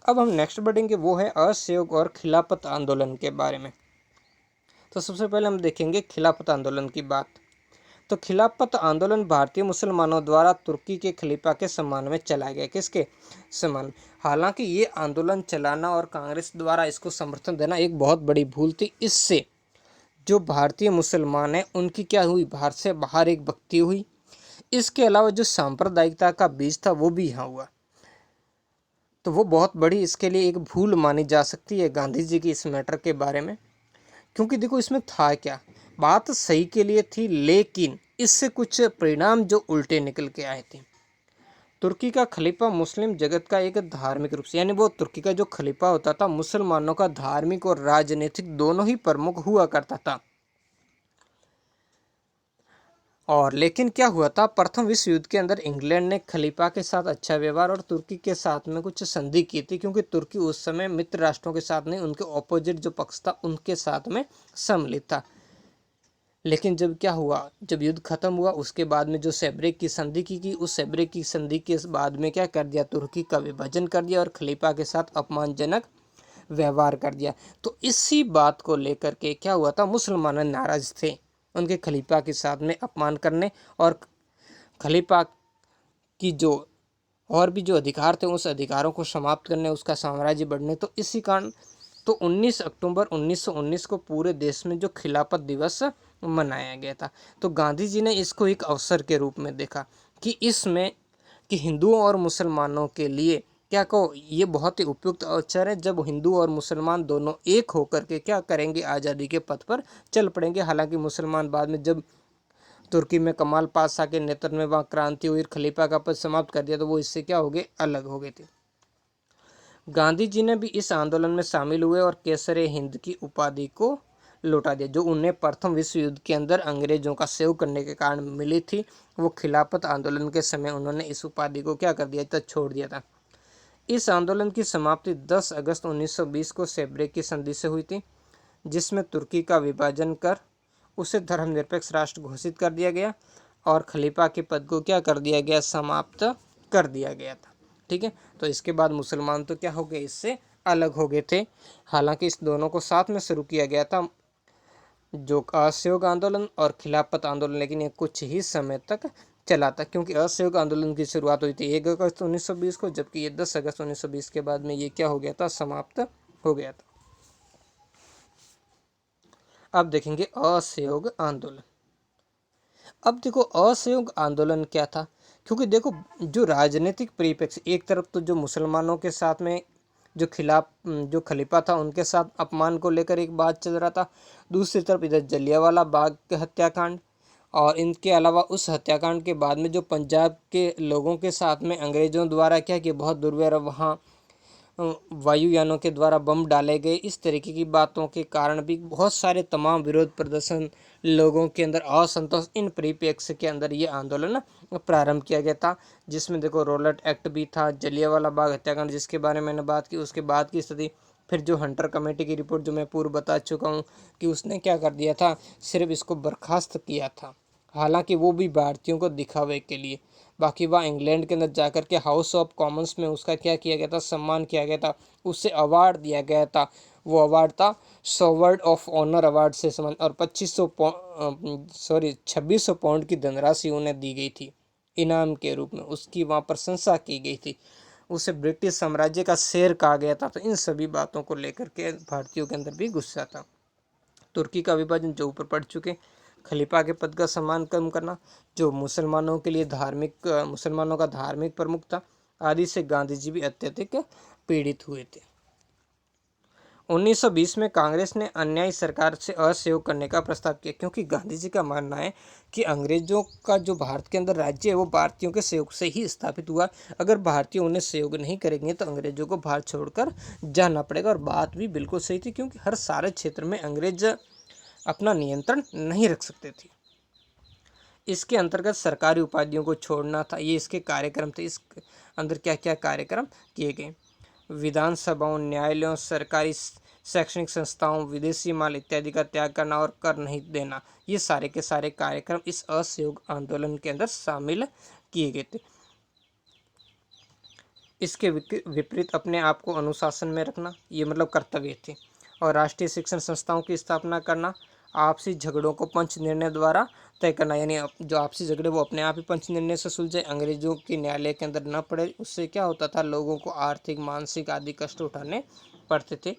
अब हम नेक्स्ट बढ़ेंगे, वो है असहयोग और खिलाफत आंदोलन के बारे में। तो सबसे पहले हम देखेंगे खिलाफत आंदोलन की बात। तो खिलाफत आंदोलन भारतीय मुसलमानों द्वारा तुर्की के खलीफा के सम्मान में चलाया गया। किसके सम्मान? हालांकि ये आंदोलन चलाना और कांग्रेस द्वारा इसको समर्थन देना एक बहुत बड़ी भूल थी। इससे जो भारतीय मुसलमान हैं उनकी क्या हुई, भारत से बाहर एक भक्ति हुई। इसके अलावा जो सांप्रदायिकता का बीज था वो भी यहाँ हुआ। तो वो बहुत बड़ी इसके लिए एक भूल मानी जा सकती है गांधी जी की इस मैटर के बारे में। क्योंकि देखो इसमें था क्या, बात सही के लिए थी, लेकिन इससे कुछ परिणाम जो उल्टे निकल के आए थे। तुर्की का खलीफा मुस्लिम जगत का एक धार्मिक रूप से, यानी वो तुर्की का जो खलीफा होता था मुसलमानों का धार्मिक और राजनीतिक दोनों ही प्रमुख हुआ करता था। और लेकिन क्या हुआ था, प्रथम विश्व युद्ध के अंदर इंग्लैंड ने खलीफा के साथ अच्छा व्यवहार और तुर्की के साथ में कुछ संधि की थी, क्योंकि तुर्की उस समय मित्र राष्ट्रों के साथ नहीं, उनके ऑपोजिट जो पक्ष था उनके साथ में सम्मिलित था। लेकिन जब क्या हुआ, जब युद्ध खत्म हुआ उसके बाद में जो सेब्रेक की संधि की उस सेब्रेक की संधि के बाद में क्या कर दिया, तुर्की का विभाजन कर दिया और खलीफा के साथ अपमानजनक व्यवहार कर दिया। तो इसी बात को लेकर के क्या हुआ था, मुसलमान नाराज थे उनके खलीफा के साथ में अपमान करने और खलीफा की जो और भी जो अधिकार थे उस अधिकारों को समाप्त करने, उसका साम्राज्य बढ़ने। तो इसी कारण तो 19 अक्टूबर 1919 को पूरे देश में जो खिलाफत दिवस मनाया गया था। तो गांधी जी ने इसको एक अवसर के रूप में देखा कि इसमें कि हिंदुओं और मुसलमानों के लिए क्या कहो, ये बहुत ही उपयुक्त अवसर है जब हिंदू और मुसलमान दोनों एक होकर के क्या करेंगे, आज़ादी के पथ पर चल पड़ेंगे। हालांकि मुसलमान बाद में जब तुर्की में कमाल पाशा के नेतृत्व में वहाँ क्रांति हुई, खलीफा का पद समाप्त कर दिया, तो वो इससे क्या हो गए, अलग हो गए थे। गांधी जी ने भी इस आंदोलन में शामिल हुए और केसरे हिंद की उपाधि को लौटा दिया, जो उन्हें प्रथम विश्व युद्ध के अंदर अंग्रेजों का सेव करने के कारण मिली थी। वो खिलाफत आंदोलन के समय उन्होंने इस उपाधि को क्या कर दिया था, छोड़ दिया था। इस आंदोलन की समाप्ति 10 अगस्त 1920 को सेब्रेक की संधि से हुई थी, जिसमें तुर्की का विभाजन कर उसे धर्मनिरपेक्ष राष्ट्र घोषित कर दिया गया और खलीफा के पद को क्या कर दिया गया, समाप्त कर दिया गया था। ठीक है, तो इसके बाद मुसलमान तो क्या हो गए, इससे अलग हो गए थे। हालांकि इस दोनों को साथ में शुरू किया गया था, जो असहयोग आंदोलन और खिलाफत आंदोलन, लेकिन ये कुछ ही समय तक चला था, क्योंकि असहयोग आंदोलन की शुरुआत हुई थी 1 अगस्त 1920 को, जबकि ये 10 अगस्त 1920 के बाद में ये क्या हो गया था, समाप्त हो गया था। अब देखेंगे असहयोग आंदोलन। अब देखो असहयोग आंदोलन क्या था, क्योंकि देखो जो राजनीतिक परिप्रेक्ष्य, एक तरफ तो जो मुसलमानों के साथ में जो खलीफा था उनके साथ अपमान को लेकर एक बात चल रहा था, दूसरी तरफ इधर जलियांवाला बाग के हत्याकांड, और इनके अलावा उस हत्याकांड के बाद में जो पंजाब के लोगों के साथ में अंग्रेज़ों द्वारा क्या कि बहुत दुर्व्यवहार, वहाँ वायुयानों के द्वारा बम डाले गए, इस तरीके की बातों के कारण भी बहुत सारे तमाम विरोध प्रदर्शन, लोगों के अंदर असंतोष, इन परिप्रेक्ष्य के अंदर ये आंदोलन प्रारंभ किया गया था। जिसमें देखो रॉलेट एक्ट भी था, जलियांवाला बाग हत्याकांड जिसके बारे में मैंने बात की, उसके बाद की स्थिति, फिर जो हंटर कमेटी की रिपोर्ट जो मैं पूर्व बता चुका हूँ कि उसने क्या कर दिया था, सिर्फ इसको बर्खास्त किया था, हालांकि वो भी भारतीयों को दिखावे के लिए। बाकी वह इंग्लैंड के अंदर जाकर के हाउस ऑफ कॉमन्स में उसका क्या किया गया था, सम्मान किया गया था, उससे अवार्ड दिया गया था। वो अवार्ड था सोवर्ड ऑफ ऑनर अवार्ड से सम्मान, और 2600 पाउंड की धनराशि उन्हें दी गई थी इनाम के रूप में, उसकी वहाँ प्रशंसा की गई थी, उसे ब्रिटिश साम्राज्य का शेर कहा गया था। तो इन सभी बातों को लेकर के भारतीयों के अंदर भी गुस्सा था। तुर्की का विभाजन जो ऊपर पढ़ चुके, खलीफा के पद का सम्मान कम करना, जो मुसलमानों के लिए मुसलमानों का धार्मिक प्रमुख था, आदि से गांधी जी भी अत्यधिक पीड़ित हुए थे। 1920 में कांग्रेस ने अन्यायी सरकार से असहयोग करने का प्रस्ताव किया, क्योंकि गांधी जी का मानना है कि अंग्रेजों का जो भारत के अंदर राज्य है वो भारतीयों के सहयोग से ही स्थापित हुआ। अगर भारतीय उन्हें सहयोग नहीं करेंगे तो अंग्रेजों को भारत छोड़कर जाना पड़ेगा। और बात भी बिल्कुल सही थी, क्योंकि हर सारे क्षेत्र में अंग्रेज अपना नियंत्रण नहीं रख सकते थे। इसके अंतर्गत सरकारी उपाधियों को छोड़ना था, ये इसके कार्यक्रम थे। इस अंदर क्या क्या कार्यक्रम किए गए, विधानसभाओं, न्यायालयों, सरकारी शैक्षणिक संस्थाओं, विदेशी माल इत्यादि का त्याग करना और कर नहीं देना, ये सारे के सारे कार्यक्रम इस असहयोग आंदोलन के अंदर शामिल किए गए थे। इसके विपरीत अपने आप को अनुशासन में रखना, ये मतलब कर्तव्य थे। और राष्ट्रीय शिक्षण संस्थाओं की स्थापना करना, आपसी झगड़ों को पंच निर्णय द्वारा तय करना, यानी जो आपसी झगड़े वो अपने आप ही पंच निर्णय से सुलझे, अंग्रेजों के न्यायालय के अंदर न पड़े। उससे क्या होता था, लोगों को आर्थिक मानसिक आदि कष्ट उठाने पड़ते थे।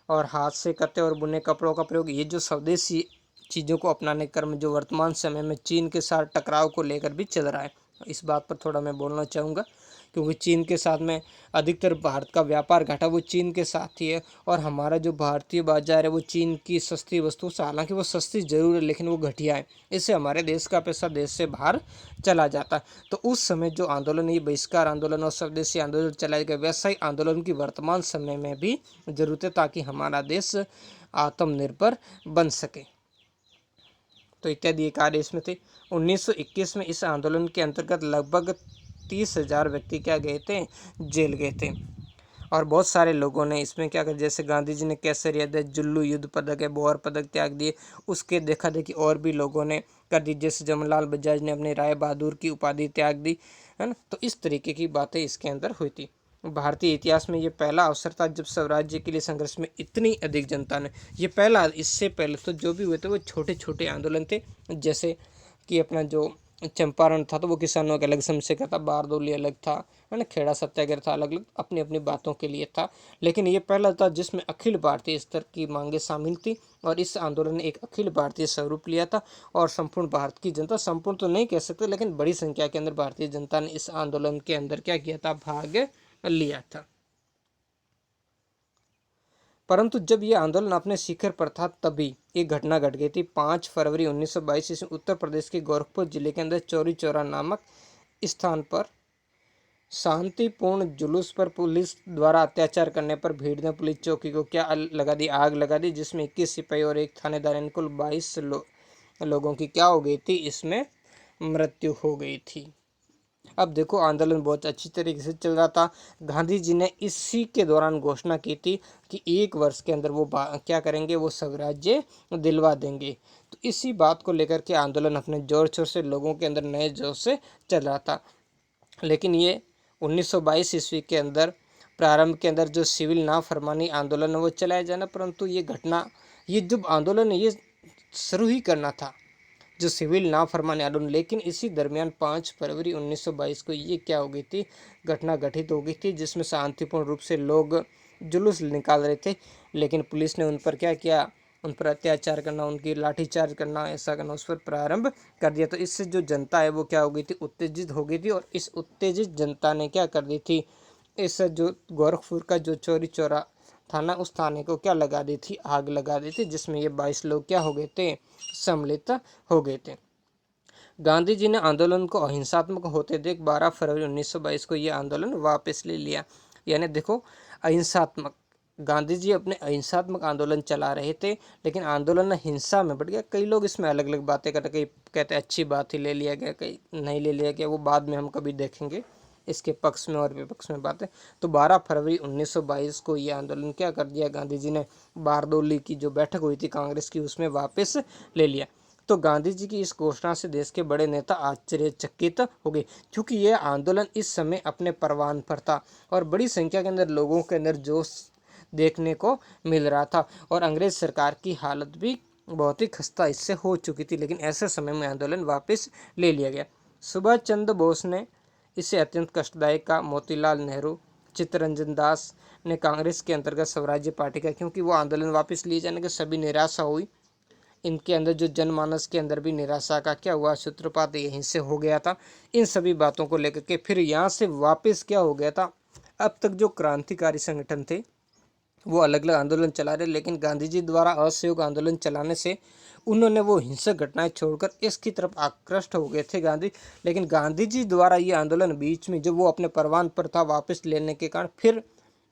और हाथ से कते और बुने कपड़ों का प्रयोग, ये जो स्वदेशी चीज़ों को अपनाने क्रम जो वर्तमान समय में चीन के साथ टकराव को लेकर भी चल रहा है, इस बात पर थोड़ा मैं बोलना चाहूँगा, क्योंकि चीन के साथ में अधिकतर भारत का व्यापार घाटा वो चीन के साथ ही है। और हमारा जो भारतीय बाजार है वो चीन की सस्ती वस्तु से, हालांकि वो सस्ती जरूर है लेकिन वो घटिया है, इससे हमारे देश का पैसा देश से बाहर चला जाता है। तो उस समय जो आंदोलन, ये बहिष्कार आंदोलन और स्वदेशी आंदोलन चलाए गए, वैसा ही आंदोलन की वर्तमान समय में भी जरूरत है, ताकि हमारा देश आत्मनिर्भर बन सके। तो इत्यादि ये कार्य इसमें थे। 1921 में इस आंदोलन के अंतर्गत लगभग 30,000 व्यक्ति क्या गए थे, जेल गए थे। और बहुत सारे लोगों ने इसमें क्या कर, जैसे गांधी जी ने केसरिया दे, जुल्लू युद्ध पदक है, बोहर पदक त्याग दिए। उसके देखा देखी और भी लोगों ने कर दी, जैसे जमनालाल बजाज ने अपने राय बहादुर की उपाधि त्याग दी, है ना। तो इस तरीके की बातें इसके अंदर हुई थी। भारतीय इतिहास में ये पहला अवसर था जब स्वराज्य के लिए संघर्ष में इतनी अधिक जनता ने, ये पहला, इससे पहले तो जो भी हुए थे वो छोटे छोटे आंदोलन थे, जैसे कि अपना जो चंपारण था तो वो किसानों के अलग समस्या का था, बारदोली अलग था, है ना, खेड़ा सत्याग्रह था, अलग अलग अपनी अपनी बातों के लिए था। लेकिन ये पहला था जिसमें अखिल भारतीय स्तर की मांगें शामिल थी, और इस आंदोलन ने एक अखिल भारतीय स्वरूप लिया था। और संपूर्ण भारत की जनता, संपूर्ण तो नहीं कह सकते लेकिन बड़ी संख्या के अंदर भारतीय जनता ने इस आंदोलन के अंदर क्या किया था, भाग लिया था। परंतु जब यह आंदोलन अपने शिखर पर था तभी एक घटना घट गई थी। 5 फरवरी 1922 ईस्वी उत्तर प्रदेश के गोरखपुर जिले के अंदर चौरी चौरा नामक स्थान पर शांतिपूर्ण जुलूस पर पुलिस द्वारा अत्याचार करने पर भीड़ ने पुलिस चौकी को क्या लगा दी, आग लगा दी, जिसमें 21 सिपाही और एक थानेदार, यानी कुल 22 लोगों की क्या हो गई थी, इसमें मृत्यु हो गई थी। अब देखो आंदोलन बहुत अच्छी तरीके से चल रहा था। गांधी जी ने इसी के दौरान घोषणा की थी कि 1 वर्ष के अंदर वो क्या करेंगे, वो स्वराज्य दिलवा देंगे। तो इसी बात को लेकर के आंदोलन अपने जोर शोर से लोगों के अंदर नए जोश से चल रहा था। लेकिन ये 1922 ईस्वी के अंदर प्रारंभ के अंदर जो सिविल नाफरमानी आंदोलन है वो चलाया जाना, परंतु ये घटना, ये जो आंदोलन है ये शुरू ही करना था, जो सिविल नाफरमानी आंदोलन। लेकिन इसी दरमियान 5 फरवरी 1922 को ये क्या हो गई थी, घटना घटित हो गई थी, जिसमें शांतिपूर्ण रूप से लोग जुलूस निकाल रहे थे, लेकिन पुलिस ने उन पर क्या किया, उन पर अत्याचार करना, उनकी लाठीचार्ज करना, ऐसा करना, उस पर प्रारंभ कर दिया। तो इससे जो जनता है वो क्या हो गई थी, उत्तेजित हो गई थी। और इस उत्तेजित जनता ने क्या कर दी थी, इस जो गोरखपुर का जो चौरी चौरा थाना, उस थाने को क्या लगा दी थी, आग लगा दी थी, जिसमें ये 22 लोग क्या हो गए थे, सम्मिलित हो गए थे। गांधी जी ने आंदोलन को अहिंसात्मक होते देख 12 फरवरी 1922 को यह आंदोलन वापस ले लिया। यानी देखो, अहिंसात्मक, गांधी जी अपने अहिंसात्मक आंदोलन चला रहे थे, लेकिन आंदोलन हिंसा में बढ़ गया। कई लोग इसमें अलग अलग बातें करते, कई कहते अच्छी बात ही ले लिया गया, कई नहीं ले लिया गया, वो बाद में हम कभी देखेंगे इसके पक्ष में और विपक्ष में बातें। तो 12 फरवरी 1922 को ये आंदोलन क्या कर दिया, गांधी जी ने बारदोली की जो बैठक हुई थी कांग्रेस की, उसमें वापस ले लिया। तो गांधी जी की इस घोषणा से देश के बड़े नेता आश्चर्यचकित हो गए, क्योंकि यह आंदोलन इस समय अपने परवान पर था और बड़ी संख्या के अंदर लोगों के अंदर जोश देखने को मिल रहा था, और अंग्रेज सरकार की हालत भी बहुत ही खस्ता इससे हो चुकी थी। लेकिन ऐसे समय में आंदोलन वापस ले लिया गया। सुभाष चंद्र बोस ने इसे अत्यंत कष्टदायक कहा। मोतीलाल नेहरू, चित्तरंजन दास ने कांग्रेस के अंतर्गत स्वराज्य पार्टी का, क्योंकि वो आंदोलन वापस लिए जाने के सभी निराशा हुई, इनके अंदर जो जनमानस के अंदर भी निराशा का क्या हुआ, सूत्रपात यहीं से हो गया था। इन सभी बातों को लेकर के फिर यहाँ से वापस क्या हो गया था, अब तक जो क्रांतिकारी संगठन थे वो अलग अलग आंदोलन चला रहे, लेकिन गांधी जी द्वारा असहयोग आंदोलन चलाने से उन्होंने वो हिंसक घटनाएं छोड़कर इसकी तरफ आकृष्ट हो गए थे गांधी। लेकिन गांधी जी द्वारा ये आंदोलन बीच में जब वो अपने परवान पर था वापस लेने के कारण फिर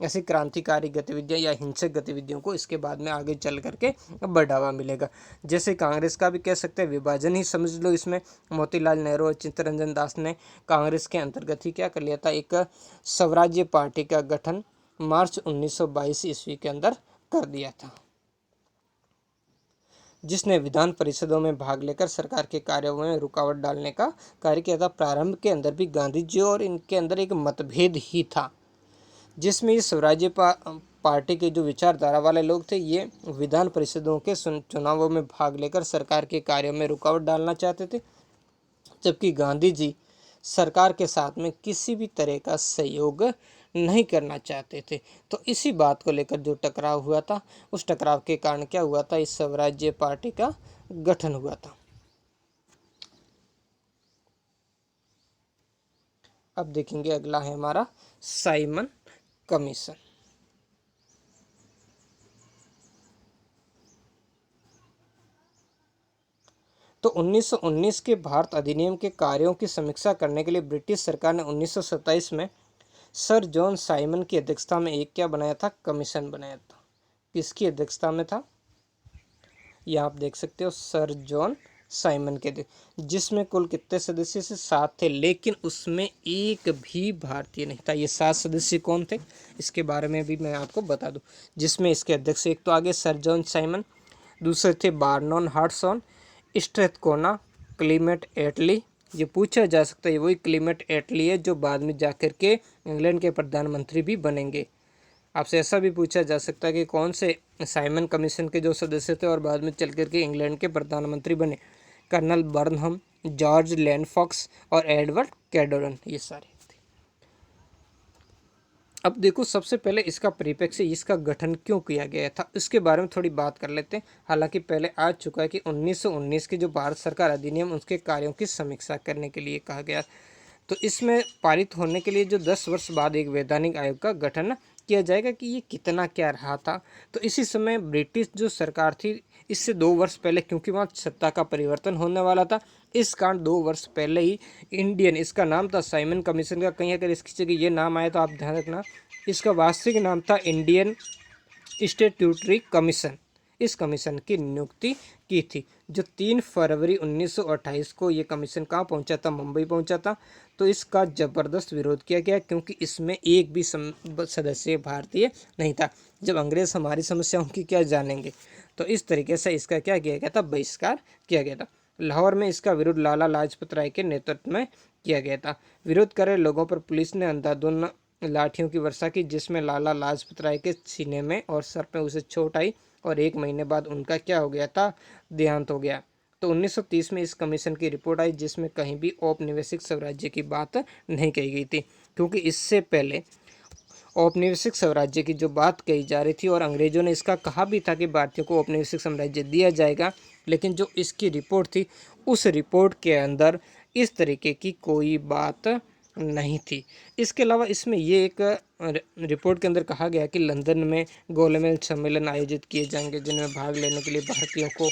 ऐसी क्रांतिकारी गतिविधियां या हिंसक गतिविधियों को इसके बाद में आगे चल करके बढ़ावा मिलेगा। जैसे कांग्रेस का भी कह सकते हैं विभाजन ही समझ लो। इसमें मोतीलाल नेहरू और चित्तरंजन दास ने कांग्रेस के अंतर्गत ही क्या कर लिया था, एक स्वराज्य पार्टी का गठन मार्च 1922 ईस्वी के अंदर कर दिया था, जिसने विधान परिषदों में भाग लेकर सरकार के कार्यों में रुकावट डालने का कार्य किया था। प्रारंभ के अंदर भी गांधी जी और इनके अंदर एक मतभेद ही था, जिसमें ये स्वराज्य पार्टी के जो विचारधारा वाले लोग थे, ये विधान परिषदों के चुनावों में भाग लेकर सरकार के कार्यों में रुकावट डालना चाहते थे, जबकि गांधी जी सरकार के साथ में किसी भी तरह का सहयोग नहीं करना चाहते थे। तो इसी बात को लेकर जो टकराव हुआ था, उस टकराव के कारण क्या हुआ था, इस स्वराज्य पार्टी का गठन हुआ था। अब देखेंगे अगला है हमारा साइमन कमीशन। तो 1919 के भारत अधिनियम के कार्यों की समीक्षा करने के लिए ब्रिटिश सरकार ने 1927 में सर जॉन साइमन की अध्यक्षता में एक क्या बनाया था, कमीशन बनाया था। किसकी अध्यक्षता में था, यह आप देख सकते हो, सर जॉन साइमन के, जिसमें कुल कितने सदस्य से 7 थे, लेकिन उसमें एक भी भारतीय नहीं था। ये 7 सदस्य कौन थे, इसके बारे में भी मैं आपको बता दूं। जिसमें इसके अध्यक्ष एक तो आगे सर जॉन साइमन, दूसरे थे बार्नॉन हार्टसॉन, स्ट्रेथकोना, क्लीमेट एटली। ये पूछा जा सकता है वही क्लीमेट एटली है जो बाद में जाकर के इंग्लैंड के प्रधानमंत्री भी बनेंगे। आपसे ऐसा भी पूछा जा सकता है कि कौन से साइमन कमीशन के जो सदस्य थे और बाद में चल करके इंग्लैंड के प्रधानमंत्री बने, कर्नल बर्नहम, जॉर्ज लैंडफॉक्स और एडवर्ड कैडोरन, ये सारे थे। अब देखो सबसे पहले इसका परिप्रेक्ष्य, इसका गठन क्यों किया गया था, इसके बारे में थोड़ी बात कर लेते हैं। हालांकि पहले आ चुका है कि 1919 के जो भारत सरकार अधिनियम, उसके कार्यों की समीक्षा करने के लिए कहा गया। तो इसमें पारित होने के लिए जो 10 वर्ष बाद एक वैधानिक आयोग का गठन किया जाएगा कि ये कितना क्या रहा था। तो इसी समय ब्रिटिश जो सरकार थी, इससे 2 वर्ष पहले, क्योंकि वहाँ सत्ता का परिवर्तन होने वाला था, इस कारण 2 वर्ष पहले ही इंडियन, इसका नाम था साइमन कमीशन का, कहीं अगर इसकी जगह ये नाम आया तो आप ध्यान रखना, इसका वास्तविक नाम था इंडियन स्टैट्यूटरी कमीशन। इस कमीशन की नियुक्ति की थी, जो 3 फरवरी 1928 को ये कमीशन कहाँ पहुंचा था, मुंबई पहुंचा था। तो इसका ज़बरदस्त विरोध किया गया, क्योंकि इसमें एक भी सदस्य भारतीय नहीं था। जब अंग्रेज हमारी समस्याओं की क्या जानेंगे, तो इस तरीके से इसका क्या किया गया था, बहिष्कार किया गया था। लाहौर में इसका विरोध लाला लाजपत राय के नेतृत्व में किया गया था। विरोध कर रहे लोगों पर पुलिस ने अंधाधुंध लाठियों की वर्षा की, जिसमें लाला लाजपत राय के सीने में और सर पे उसे चोट आई और 1 महीने बाद उनका क्या हो गया था, देहांत हो गया। तो 1930 में इस कमीशन की रिपोर्ट आई, जिसमें कहीं भी औपनिवेशिक स्वराज्य की बात नहीं कही गई थी, क्योंकि इससे पहले औपनिवेशिक स्वराज्य की जो बात कही जा रही थी और अंग्रेजों ने इसका कहा भी था कि भारतीयों को औपनिवेशिक साम्राज्य दिया जाएगा, लेकिन जो इसकी रिपोर्ट थी, उस रिपोर्ट के अंदर इस तरीके की कोई बात नहीं थी। इसके अलावा इसमें ये एक रिपोर्ट के अंदर कहा गया कि लंदन में गोलमेज सम्मेलन आयोजित किए जाएंगे, जिनमें भाग लेने के लिए भारतीयों को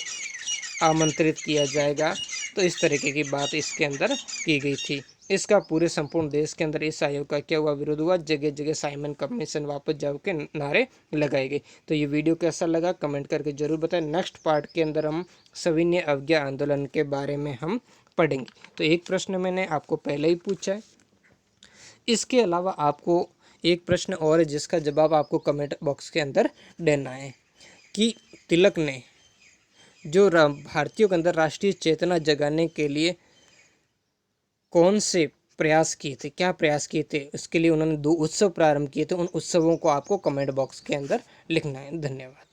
आमंत्रित किया जाएगा। तो इस तरीके की बात इसके अंदर की गई थी। इसका पूरे संपूर्ण देश के अंदर इस आयोग का क्या हुआ, विरोध हुआ, जगह जगह साइमन कमीशन वापस जाओ के नारे लगाए गए। तो ये वीडियो कैसा लगा कमेंट करके जरूर बताएं। नेक्स्ट पार्ट के अंदर हम सविनय अवज्ञा आंदोलन के बारे में हम पढ़ेंगे। तो एक प्रश्न मैंने आपको पहले ही पूछा है, इसके अलावा आपको एक प्रश्न और है जिसका जवाब आपको कमेंट बॉक्स के अंदर देना है कि तिलक ने जो भारतीयों के अंदर राष्ट्रीय चेतना जगाने के लिए कौन से प्रयास किए थे, क्या प्रयास किए थे, उसके लिए उन्होंने 2 उत्सव प्रारंभ किए थे। उन उत्सवों को आपको कमेंट बॉक्स के अंदर लिखना है। धन्यवाद।